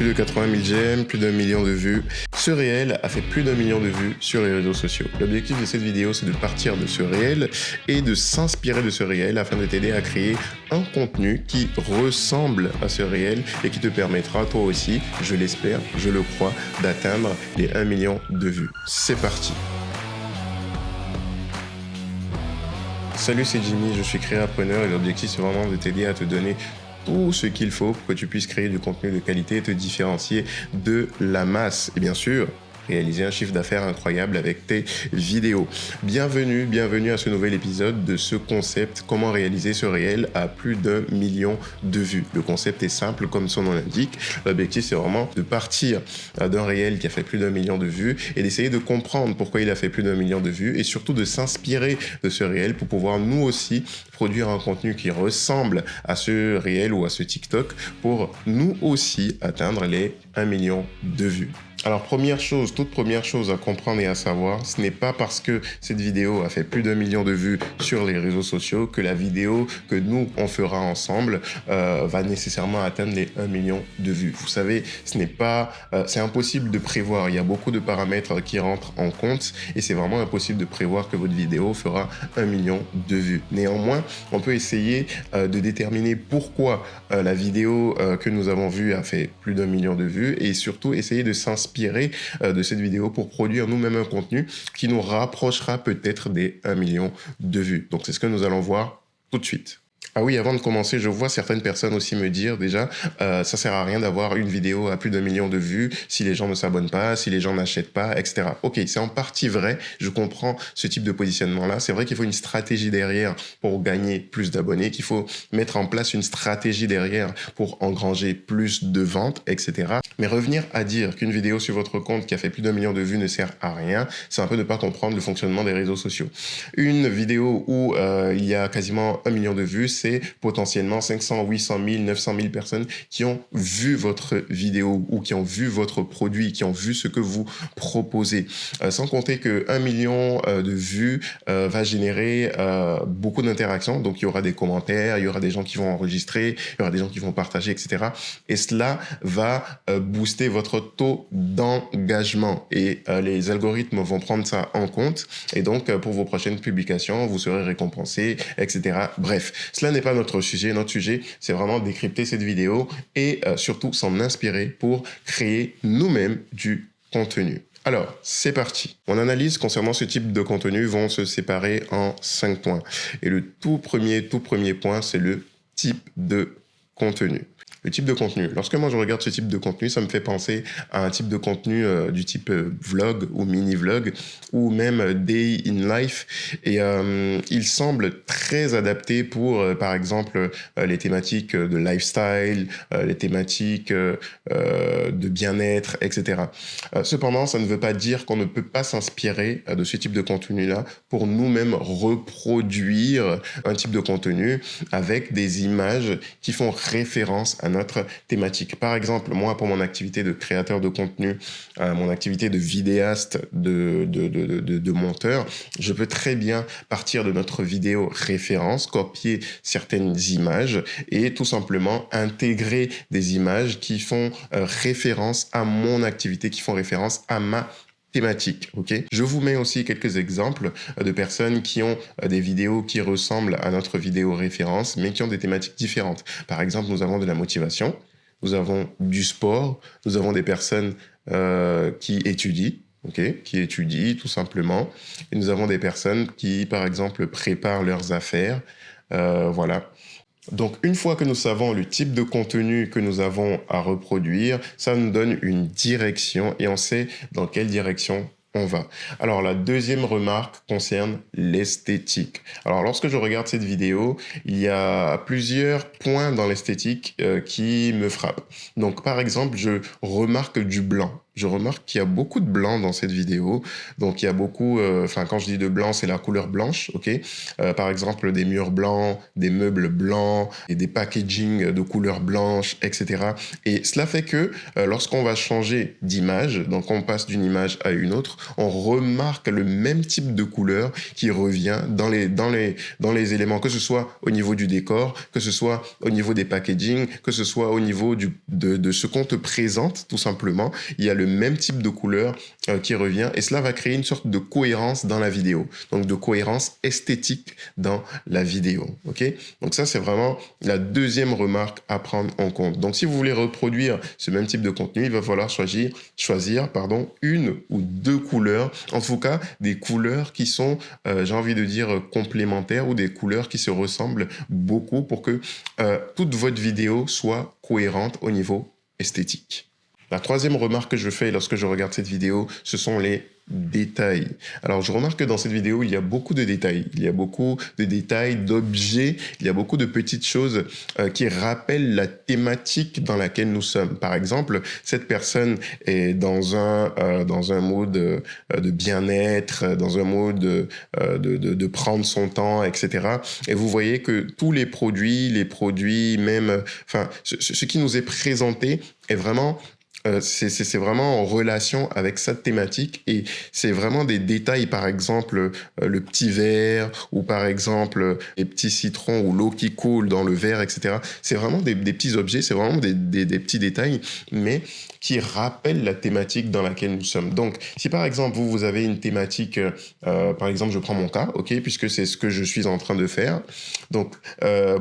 plus de 80 000 j'aime, plus d'1 million de vues. Ce réel a fait plus d'1 million de vues sur les réseaux sociaux. L'objectif de cette vidéo, c'est de partir de ce réel et de s'inspirer de ce réel afin de t'aider à créer un contenu qui ressemble à ce réel et qui te permettra toi aussi, je l'espère, je le crois, d'atteindre les 1 million de vues. C'est parti. Salut, c'est Jimmy, je suis créapreneur et l'objectif c'est vraiment de t'aider à te donner tout ce qu'il faut pour que tu puisses créer du contenu de qualité et te différencier de la masse. Et bien sûr, réaliser un chiffre d'affaires incroyable avec tes vidéos. Bienvenue à ce nouvel épisode de ce concept, comment réaliser ce réel à plus d'1 million de vues. Le concept est simple comme son nom l'indique. L'objectif c'est vraiment de partir d'un réel qui a fait plus d'1 million de vues et d'essayer de comprendre pourquoi il a fait plus d'1 million de vues et surtout de s'inspirer de ce réel pour pouvoir nous aussi produire un contenu qui ressemble à ce réel ou à ce TikTok pour nous aussi atteindre les 1 million de vues. Alors toute première chose à comprendre et à savoir, ce n'est pas parce que cette vidéo a fait plus d'1 million de vues sur les réseaux sociaux que la vidéo que nous on fera ensemble va nécessairement atteindre les 1 million de vues. Vous savez, c'est impossible de prévoir. Il y a beaucoup de paramètres qui rentrent en compte et c'est vraiment impossible de prévoir que votre vidéo fera 1 million de vues. Néanmoins, on peut essayer de déterminer pourquoi la vidéo que nous avons vue a fait plus d'1 million de vues et surtout essayer de s'inspirer de cette vidéo pour produire nous-mêmes un contenu qui nous rapprochera peut-être des 1 million de vues. Donc c'est ce que nous allons voir tout de suite. Ah oui, avant de commencer, je vois certaines personnes aussi me dire déjà, ça sert à rien d'avoir une vidéo à plus d'1 million de vues si les gens ne s'abonnent pas, si les gens n'achètent pas, etc. Ok, c'est en partie vrai, je comprends ce type de positionnement-là. C'est vrai qu'il faut une stratégie derrière pour gagner plus d'abonnés, qu'il faut mettre en place une stratégie derrière pour engranger plus de ventes, etc. Mais revenir à dire qu'une vidéo sur votre compte qui a fait plus d'1 million de vues ne sert à rien, c'est un peu ne pas comprendre le fonctionnement des réseaux sociaux. Une vidéo où il y a quasiment 1 million de vues, c'est potentiellement 500, 800 000, 900 000 personnes qui ont vu votre vidéo ou qui ont vu votre produit, qui ont vu ce que vous proposez. Sans compter que 1 million de vues va générer beaucoup d'interactions. Donc, il y aura des commentaires, il y aura des gens qui vont enregistrer, il y aura des gens qui vont partager, etc. Et cela va booster votre taux d'engagement. Et les algorithmes vont prendre ça en compte. Et donc, pour vos prochaines publications, vous serez récompensé, etc. Bref, cela n'est pas notre sujet. Notre sujet, c'est vraiment décrypter cette vidéo et surtout s'en inspirer pour créer nous-mêmes du contenu. Alors, c'est parti. Mon analyse concernant ce type de contenu vont se séparer en 5 points. Et le tout premier point, c'est le type de contenu. Le type de contenu. Lorsque moi je regarde ce type de contenu, ça me fait penser à un type de contenu du type vlog ou mini-vlog ou même day in life. Et il semble très adapté pour, par exemple, les thématiques de lifestyle, les thématiques de bien-être, etc. Cependant, ça ne veut pas dire qu'on ne peut pas s'inspirer de ce type de contenu-là pour nous-mêmes reproduire un type de contenu avec des images qui font référence à notre thématique. Par exemple, moi, pour mon activité de créateur de contenu, mon activité de vidéaste, de monteur, je peux très bien partir de notre vidéo référence, copier certaines images et tout simplement intégrer des images qui font référence à mon activité, qui font référence à ma thématique, ok. Je vous mets aussi quelques exemples de personnes qui ont des vidéos qui ressemblent à notre vidéo référence, mais qui ont des thématiques différentes. Par exemple, nous avons de la motivation, nous avons du sport, nous avons des personnes qui étudient, qui étudient tout simplement, et nous avons des personnes qui, par exemple, préparent leurs affaires, voilà. Donc, une fois que nous savons le type de contenu que nous avons à reproduire, ça nous donne une direction et on sait dans quelle direction on va. Alors, la deuxième remarque concerne l'esthétique. Alors, lorsque je regarde cette vidéo, il y a plusieurs points dans l'esthétique qui me frappent. Donc, par exemple, je remarque du blanc. je remarque qu'il y a beaucoup de blanc dans cette vidéo. Donc, il y a beaucoup, quand je dis de blanc, c'est la couleur blanche, ok? Par exemple, des murs blancs, des meubles blancs, et des packaging de couleur blanche, etc. Et cela fait que lorsqu'on va changer d'image, donc on passe d'une image à une autre, on remarque le même type de couleur qui revient dans les éléments, que ce soit au niveau du décor, que ce soit au niveau des packaging, que ce soit au niveau de ce qu'on te présente, tout simplement. Il y a le même type de couleur qui revient et cela va créer une sorte de cohérence dans la vidéo, donc de cohérence esthétique dans la vidéo. Ok? Donc ça, c'est vraiment la deuxième remarque à prendre en compte. Donc si vous voulez reproduire ce même type de contenu, il va falloir choisir une ou deux couleurs, en tout cas des couleurs qui sont, j'ai envie de dire, complémentaires ou des couleurs qui se ressemblent beaucoup pour que toute votre vidéo soit cohérente au niveau esthétique. La troisième remarque que je fais lorsque je regarde cette vidéo, ce sont les détails. Alors, je remarque que dans cette vidéo, il y a beaucoup de détails. Il y a beaucoup de détails, d'objets, il y a beaucoup de petites choses qui rappellent la thématique dans laquelle nous sommes. Par exemple, cette personne est dans un mode de bien-être, dans un mode de prendre son temps, etc. Et vous voyez que tous les produits même, ce qui nous est présenté est vraiment c'est vraiment en relation avec sa thématique et c'est vraiment des détails, par exemple le petit verre ou par exemple les petits citrons ou l'eau qui coule dans le verre, etc. C'est vraiment des petits objets, c'est vraiment des petits détails, mais qui rappellent la thématique dans laquelle nous sommes. Donc, si par exemple vous avez une thématique, par exemple je prends mon cas, ok, puisque c'est ce que je suis en train de faire. Donc,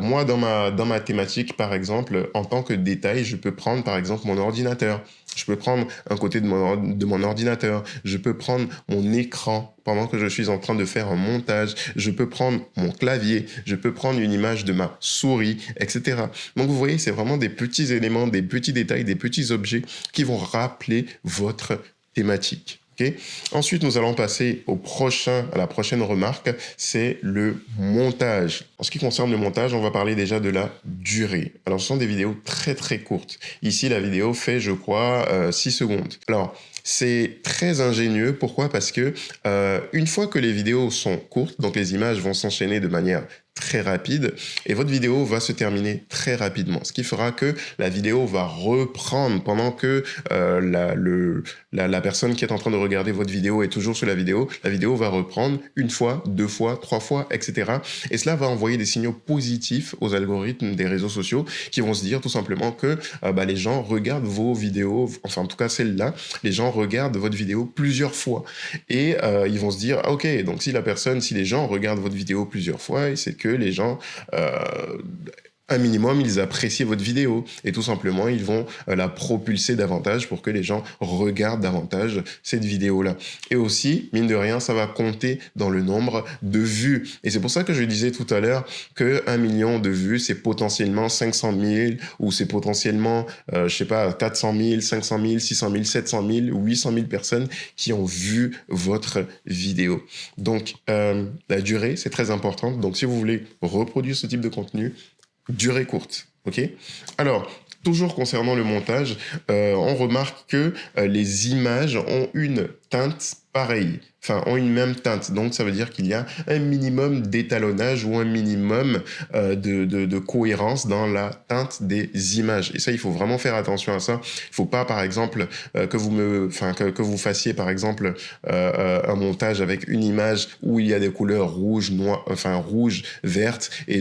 moi dans ma thématique, par exemple, en tant que détail, je peux prendre par exemple mon ordinateur. Je peux prendre un côté de mon ordinateur. Je peux prendre mon écran pendant que je suis en train de faire un montage. Je peux prendre mon clavier. Je peux prendre une image de ma souris, etc. Donc, vous voyez, c'est vraiment des petits éléments, des petits détails, des petits objets qui vont rappeler votre thématique. Okay. Ensuite, nous allons passer à la prochaine remarque, c'est le montage. En ce qui concerne le montage, on va parler déjà de la durée. Alors, ce sont des vidéos très très courtes. Ici, la vidéo fait, je crois, 6 secondes. Alors, c'est très ingénieux. Pourquoi? Parce que une fois que les vidéos sont courtes, donc les images vont s'enchaîner de manière très rapide et votre vidéo va se terminer très rapidement. Ce qui fera que la vidéo va reprendre pendant que la personne qui est en train de regarder votre vidéo est toujours sur la vidéo va reprendre une fois, deux fois, trois fois, etc. Et cela va envoyer des signaux positifs aux algorithmes des réseaux sociaux qui vont se dire tout simplement que les gens regardent vos vidéos, enfin en tout cas celle-là, les gens regardent votre vidéo plusieurs fois. Et ils vont se dire, ah, ok, donc si les gens regardent votre vidéo plusieurs fois, c'est que les gens, un minimum, ils apprécient votre vidéo. Et tout simplement, ils vont la propulser davantage pour que les gens regardent davantage cette vidéo-là. Et aussi, mine de rien, ça va compter dans le nombre de vues. Et c'est pour ça que je disais tout à l'heure que 1 million de vues, c'est potentiellement 500 000 ou c'est potentiellement, 400 000, 500 000, 600 000, 700 000 ou 800 000 personnes qui ont vu votre vidéo. Donc, la durée, c'est très important. Donc, si vous voulez reproduire ce type de contenu, durée courte, ok? Alors, toujours concernant le montage, on remarque que les images ont une teinte pareille, ont une même teinte. Donc, ça veut dire qu'il y a un minimum d'étalonnage ou un minimum de cohérence dans la teinte des images. Et ça, il faut vraiment faire attention à ça. Il ne faut pas, par exemple, que vous fassiez, par exemple, un montage avec une image où il y a des couleurs rouges, rouges, vertes, et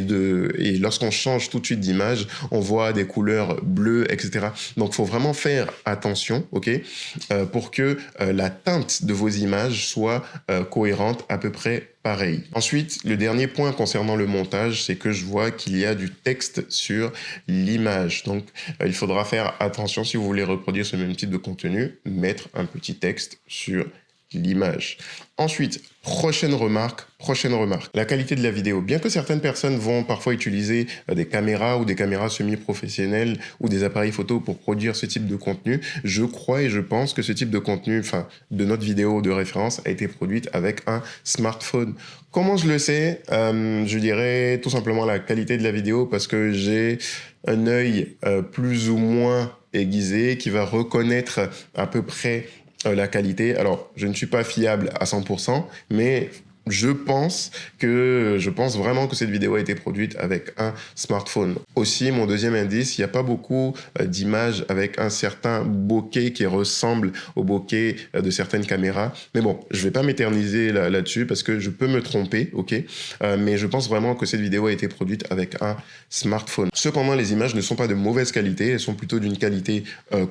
lorsqu'on change tout de suite d'image, on voit des couleurs bleues, etc. Donc, il faut vraiment faire attention, ok, pour que la teinte de vos images soit cohérente, à peu près pareil. Ensuite, le dernier point concernant le montage, c'est que je vois qu'il y a du texte sur l'image. Donc, il faudra faire attention si vous voulez reproduire ce même type de contenu, mettre un petit texte sur l'image. Ensuite, prochaine remarque, la qualité de la vidéo. Bien que certaines personnes vont parfois utiliser des caméras ou des caméras semi-professionnelles ou des appareils photo pour produire ce type de contenu, je crois et je pense que ce type de contenu, de notre vidéo de référence, a été produite avec un smartphone. Comment je le sais? Je dirais tout simplement la qualité de la vidéo parce que j'ai un œil plus ou moins aiguisé, qui va reconnaître à peu près la qualité. Alors, je ne suis pas fiable à 100%, mais je pense vraiment que cette vidéo a été produite avec un smartphone. Aussi, mon deuxième indice, il n'y a pas beaucoup d'images avec un certain bokeh qui ressemble au bokeh de certaines caméras. Mais bon, je vais pas m'éterniser là-dessus parce que je peux me tromper, ok? Mais je pense vraiment que cette vidéo a été produite avec un smartphone. Cependant, les images ne sont pas de mauvaise qualité, elles sont plutôt d'une qualité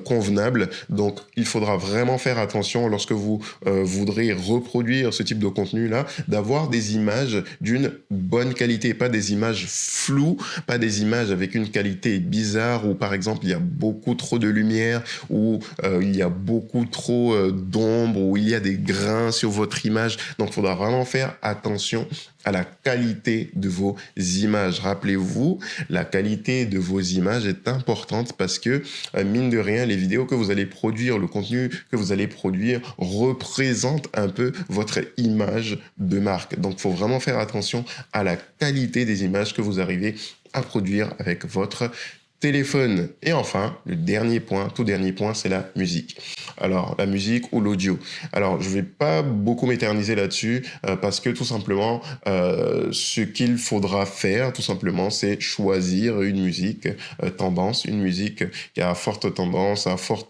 convenable. Donc, il faudra vraiment faire attention lorsque vous voudrez reproduire ce type de contenu-là, d'avoir des images d'une bonne qualité, pas des images floues, pas des images avec une qualité bizarre où par exemple il y a beaucoup trop de lumière, où il y a beaucoup trop d'ombre, où il y a des grains sur votre image. Donc il faudra vraiment faire attention à la qualité de vos images. Rappelez-vous, la qualité de vos images est importante parce que, mine de rien, les vidéos que vous allez produire, le contenu que vous allez produire représente un peu votre image de marque. Donc, il faut vraiment faire attention à la qualité des images que vous arrivez à produire avec votre téléphone. Et enfin, le dernier point, tout dernier point, c'est la musique. Alors, la musique ou l'audio. Alors, je vais pas beaucoup m'éterniser là-dessus parce que tout simplement, ce qu'il faudra faire, tout simplement, c'est choisir une musique tendance, une musique qui a forte tendance, à fort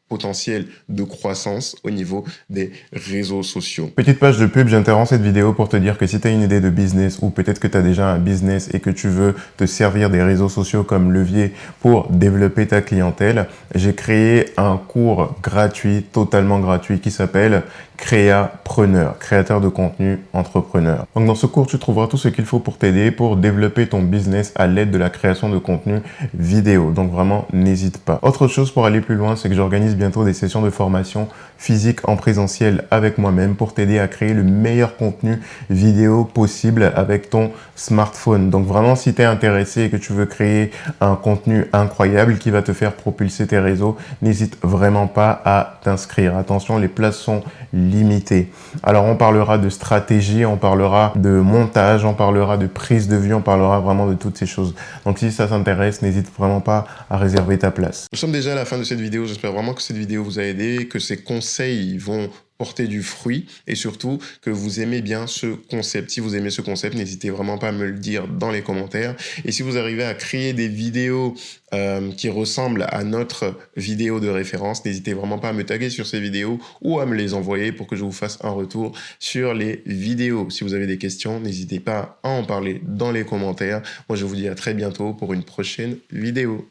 potentiel de croissance au niveau des réseaux sociaux. Petite page de pub, j'interromps cette vidéo pour te dire que si tu as une idée de business ou peut-être que tu as déjà un business et que tu veux te servir des réseaux sociaux comme levier pour développer ta clientèle, j'ai créé un cours gratuit, totalement gratuit, qui s'appelle Créapreneur, créateur de contenu entrepreneur. Donc dans ce cours, tu trouveras tout ce qu'il faut pour t'aider, pour développer ton business à l'aide de la création de contenu vidéo. Donc vraiment, n'hésite pas. Autre chose pour aller plus loin, c'est que j'organise bientôt des sessions de formation physique en présentiel avec moi-même pour t'aider à créer le meilleur contenu vidéo possible avec ton smartphone. Donc vraiment, si tu es intéressé et que tu veux créer un contenu incroyable qui va te faire propulser tes réseaux, n'hésite vraiment pas à t'inscrire. Attention, les places sont limitées. Alors, on parlera de stratégie, on parlera de montage, on parlera de prise de vue, on parlera vraiment de toutes ces choses. Donc, si ça t'intéresse, n'hésite vraiment pas à réserver ta place. Nous sommes déjà à la fin de cette vidéo. J'espère vraiment que cette vidéo vous a aidé, que ces conseils vont porter du fruit et surtout que vous aimez bien ce concept. Si vous aimez ce concept, n'hésitez vraiment pas à me le dire dans les commentaires. Et si vous arrivez à créer des vidéos qui ressemblent à notre vidéo de référence, n'hésitez vraiment pas à me taguer sur ces vidéos ou à me les envoyer pour que je vous fasse un retour sur les vidéos. Si vous avez des questions, n'hésitez pas à en parler dans les commentaires. Moi, je vous dis à très bientôt pour une prochaine vidéo.